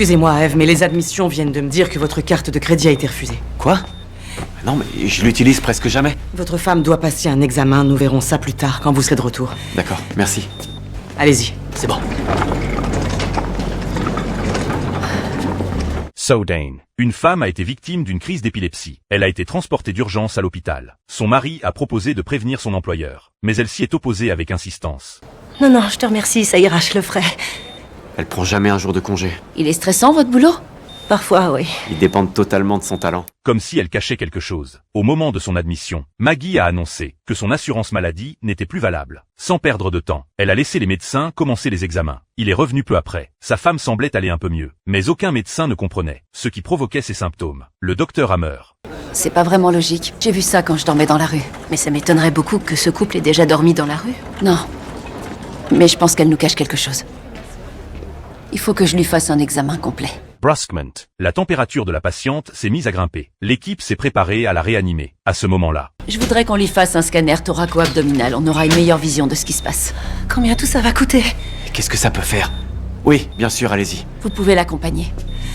Excusez-moi, Eve, mais les admissions viennent de me dire que votre carte de crédit a été refusée. Quoi? Non, mais je l'utilise presque jamais. Votre femme doit passer un examen, nous verrons ça plus tard, quand vous serez de retour. D'accord, merci. Allez-y. C'est bon. Sowdane. Une femme a été victime d'une crise d'épilepsie. Elle a été transportée d'urgence à l'hôpital. Son mari a proposé de prévenir son employeur, mais elle s'y est opposée avec insistance. Non, non, je te remercie, ça ira, je le ferai. Elle prend jamais un jour de congé. Il est stressant, votre boulot? Parfois, oui. Ils dépendent totalement de son talent. Comme si elle cachait quelque chose. Au moment de son admission, Maggie a annoncé que son assurance maladie n'était plus valable. Sans perdre de temps, elle a laissé les médecins commencer les examens. Il est revenu peu après. Sa femme semblait aller un peu mieux. Mais aucun médecin ne comprenait ce qui provoquait ses symptômes. Le docteur Hammer. C'est pas vraiment logique. J'ai vu ça quand je dormais dans la rue. Mais ça m'étonnerait beaucoup que ce couple ait déjà dormi dans la rue. Non. Mais je pense qu'elle nous cache quelque chose. Il faut que je lui fasse un examen complet. Brusquement, la température de la patiente s'est mise à grimper. L'équipe s'est préparée à la réanimer. À ce moment-là, Je voudrais qu'on lui fasse un scanner thoraco-abdominal. On aura une meilleure vision de ce qui se passe. Combien tout ça va coûter? Qu'est-ce que ça peut faire? Oui, bien sûr, allez-y. Vous pouvez l'accompagner.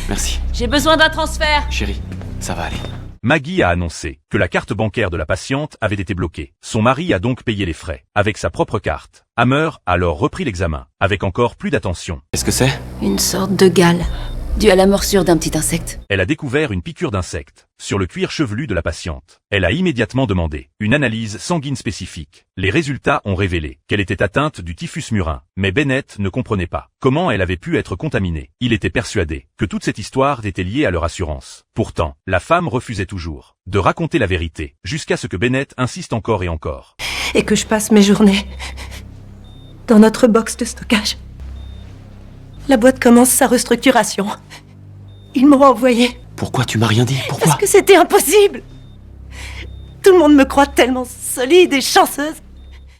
Merci. J'ai besoin d'un transfert. Chérie, ça va aller. Maggie a annoncé que la carte bancaire de la patiente avait été bloquée. Son mari a donc payé les frais, avec sa propre carte. Hammer a alors repris l'examen, avec encore plus d'attention. Qu'est-ce que c'est? Une sorte de gale, due à la morsure d'un petit insecte. Elle a découvert une piqûre d'insecte sur le cuir chevelu de la patiente. Elle a immédiatement demandé une analyse sanguine spécifique. Les résultats ont révélé qu'elle était atteinte du typhus murin. Mais Bennett ne comprenait pas comment elle avait pu être contaminée. Il était persuadé que toute cette histoire était liée à leur assurance. Pourtant, la femme refusait toujours de raconter la vérité, jusqu'à ce que Bennett insiste encore et encore. Et que je passe mes journées dans notre box de stockage. La boîte commence sa restructuration. Ils m'ont envoyé Pourquoi tu m'as rien dit? Pourquoi? parce que c'était impossible. Tout le monde me croit tellement solide et chanceuse.